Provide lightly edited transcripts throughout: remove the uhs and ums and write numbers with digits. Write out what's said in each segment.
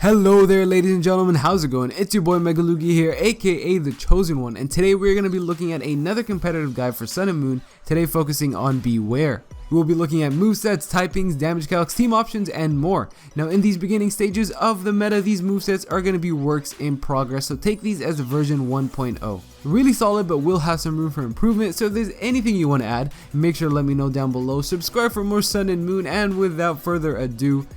Hello there ladies and gentlemen, how's it going? It's your boy MegaLugia here, aka the Chosen One, and today we're going to be looking at another competitive guide for Sun and Moon, today focusing on BEWEAR. We will be looking at movesets, typings, damage calcs, team options, and more. Now in these beginning stages of the meta, these movesets are going to be works in progress, so take these as version 1.0. Really solid, but will have some room for improvement, so if there's anything you want to add, make sure to let me know down below. Subscribe for more Sun and Moon, and without further ado,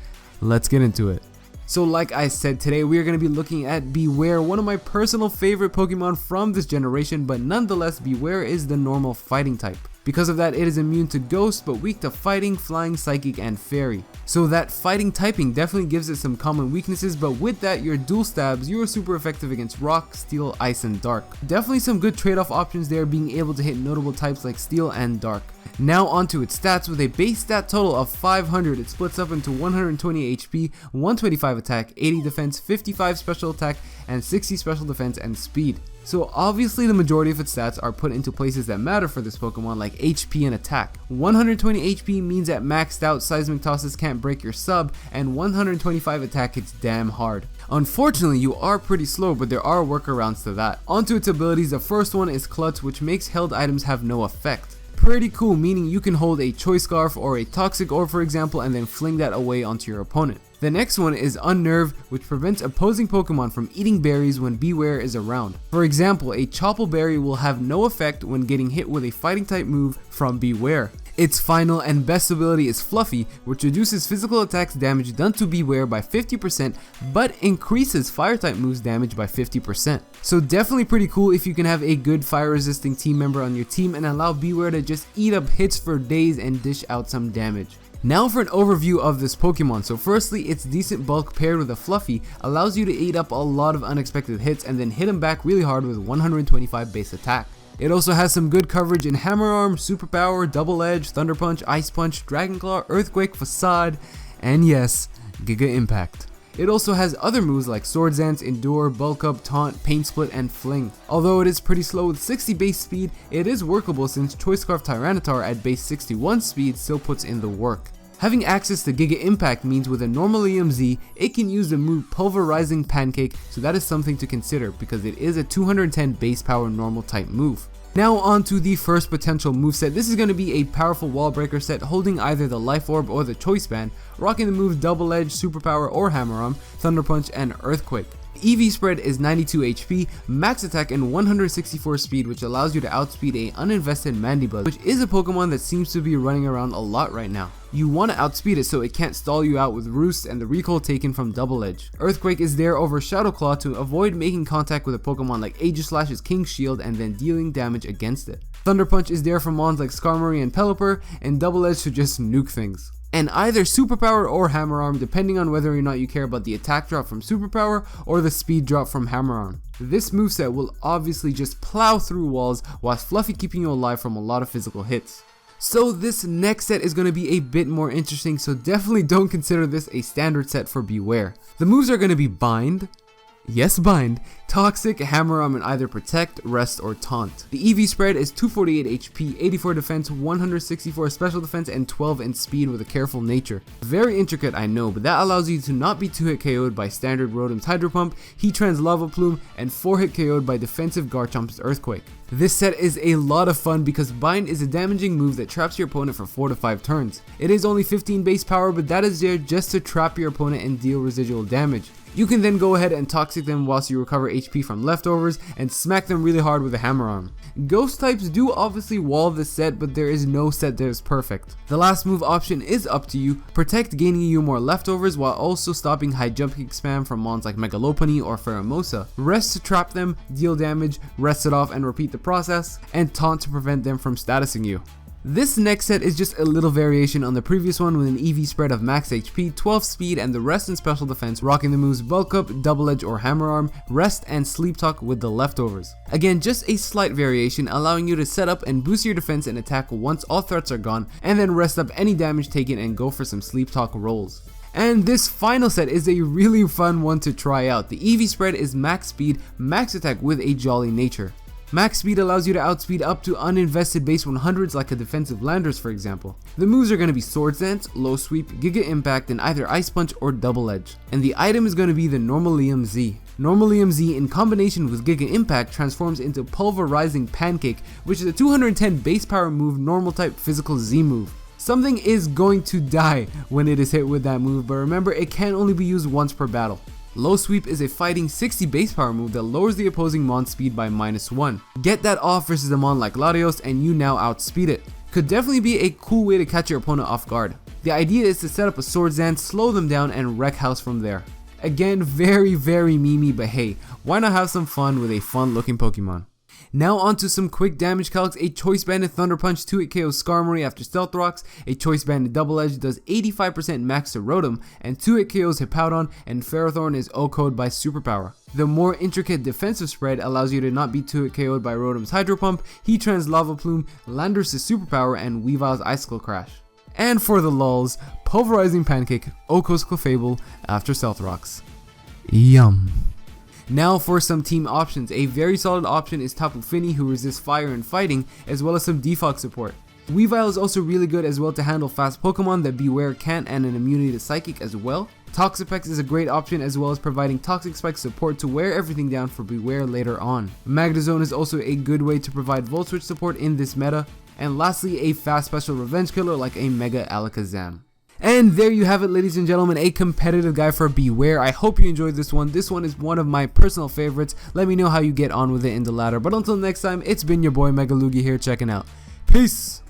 let's get into it. So like I said, today we are going to be looking at BEWEAR, one of my personal favorite Pokemon from this generation, but nonetheless BEWEAR is the normal fighting type. Because of that, it is immune to Ghost, but weak to Fighting, Flying, Psychic, and Fairy. So that fighting typing definitely gives it some common weaknesses, but with that, your dual stabs, you are super effective against Rock, Steel, Ice, and Dark. Definitely some good trade-off options there, being able to hit notable types like Steel and Dark. Now onto its stats. With a base stat total of 500, it splits up into 120 HP, 125 attack, 80 defense, 55 special attack, and 60 special defense and speed. So obviously the majority of its stats are put into places that matter for this Pokemon, like HP and attack. 120 HP means that maxed out seismic tosses can't break your sub, and 125 attack hits damn hard. Unfortunately, you are pretty slow, but there are workarounds to that. Onto its abilities, the first one is Clutch, which makes held items have no effect. Pretty cool, meaning you can hold a Choice Scarf or a Toxic Orb for example, and then fling that away onto your opponent. The next one is Unnerve, which prevents opposing Pokemon from eating berries when BEWEAR is around. For example, a Chople Berry will have no effect when getting hit with a fighting type move from BEWEAR. Its final and best ability is Fluffy, which reduces physical attacks damage done to BEWEAR by 50%, but increases fire type moves damage by 50%. So definitely pretty cool if you can have a good fire resisting team member on your team and allow BEWEAR to just eat up hits for days and dish out some damage. Now for an overview of this Pokemon. So firstly, its decent bulk paired with a Fluffy allows you to eat up a lot of unexpected hits and then hit them back really hard with 125 base attack. It also has some good coverage in Hammer Arm, Superpower, Double Edge, Thunder Punch, Ice Punch, Dragon Claw, Earthquake, Facade, and yes, Giga Impact. It also has other moves like Sword Dance, Endure, Bulk Up, Taunt, Pain Split, and Fling. Although it is pretty slow with 60 base speed, it is workable since Choice Scarf Tyranitar at base 61 speed still puts in the work. Having access to Giga Impact means with a normal EMZ, it can use the move Pulverizing Pancake, so that is something to consider because it is a 210 base power normal type move. Now on to the first potential moveset. This is going to be a powerful wall breaker set holding either the Life Orb or the Choice Band, rocking the moves Double Edge, Superpower or Hammer Arm, Thunder Punch, and Earthquake. Eevee spread is 92 HP, max attack, and 164 speed, which allows you to outspeed a uninvested Mandibuzz, which is a Pokemon that seems to be running around a lot right now. You want to outspeed it so it can't stall you out with Roost and the recoil taken from Double Edge. Earthquake is there over Shadow Claw to avoid making contact with a Pokemon like Aegislash's King's Shield and then dealing damage against it. Thunder Punch is there for mons like Skarmory and Pelipper, and Double Edge to just nuke things. And either Superpower or Hammer Arm, depending on whether or not you care about the attack drop from Superpower or the speed drop from Hammer Arm. This moveset will obviously just plow through walls while Fluffy keeping you alive from a lot of physical hits. So this next set is going to be a bit more interesting, so definitely don't consider this a standard set for BEWEAR. The moves are going to be Bind, yes Bind, Toxic, Hammer Arm, and either Protect, Rest, or Taunt. The Eevee spread is 248 HP, 84 defense, 164 special defense, and 12 in speed with a careful nature. Very intricate I know, but that allows you to not be 2-hit KO'd by standard Rotom's Hydro Pump, Heatran's Lava Plume, and 4-hit KO'd by defensive Garchomp's Earthquake. This set is a lot of fun because Bind is a damaging move that traps your opponent for 4 to 5 turns. It is only 15 base power, but that is there just to trap your opponent and deal residual damage. You can then go ahead and Toxic them whilst you recover HP from leftovers and smack them really hard with a Hammer Arm. Ghost types do obviously wall this set, but there is no set that is perfect. The last move option is up to you. Protect, gaining you more leftovers while also stopping high jump kick spam from mons like Megalopunny or Pheromosa. Rest to trap them, deal damage, rest it off and repeat the process, and Taunt to prevent them from statusing you. This next set is just a little variation on the previous one with an Eevee spread of max HP, 12 speed, and the rest and special defense, rocking the moves Bulk Up, Double Edge or Hammer Arm, Rest, and Sleep Talk with the leftovers. Again, just a slight variation, allowing you to set up and boost your defense and attack once all threats are gone, and then rest up any damage taken and go for some Sleep Talk rolls. And this final set is a really fun one to try out. The Eevee spread is max speed, max attack with a Jolly nature. Max speed allows you to outspeed up to uninvested base 100s like a defensive Landers for example. The moves are going to be Swords Dance, Low Sweep, Giga Impact, and either Ice Punch or Double Edge. And the item is going to be the Normalium Z. Normalium Z in combination with Giga Impact transforms into Pulverizing Pancake, which is a 210 base power move, normal type physical Z move. Something is going to die when it is hit with that move, but remember it can only be used once per battle. Low Sweep is a fighting 60 base power move that lowers the opposing mon speed by -1. Get that off versus a mon like Latios and you now outspeed it. Could definitely be a cool way to catch your opponent off guard. The idea is to set up a Swords Dance, slow them down, and wreck house from there. Again, very memey, but hey, why not have some fun with a fun looking Pokemon? Now onto some quick damage calcs. A Choice Banded Thunder Punch 2-hit KOs Skarmory after Stealth Rocks, a Choice Banded Double Edge does 85% max to Rotom, and 2-hit KOs Hippowdon, and Ferrothorn is O-code by Superpower. The more intricate defensive spread allows you to not be 2-hit KO'd by Rotom's Hydro Pump, Heatran's Lava Plume, Landorus' Superpower, and Weavile's Icicle Crash. And for the lulz, Pulverizing Pancake, Oko's Clefable after Stealth Rocks. Yum. Now for some team options. A very solid option is Tapu Fini, who resists fire and fighting, as well as some defog support. Weavile is also really good as well to handle fast Pokemon that BEWEAR can't, and an immunity to Psychic as well. Toxapex is a great option as well as providing Toxic Spike support to wear everything down for BEWEAR later on. Magnezone is also a good way to provide Volt Switch support in this meta. And lastly, a fast special revenge killer like a Mega Alakazam. And there you have it, ladies and gentlemen, a competitive guide for BEWEAR. I hope you enjoyed this one. This one is one of my personal favorites. Let me know how you get on with it in the ladder. But until next time, it's been your boy MegaLugia here checking out. Peace!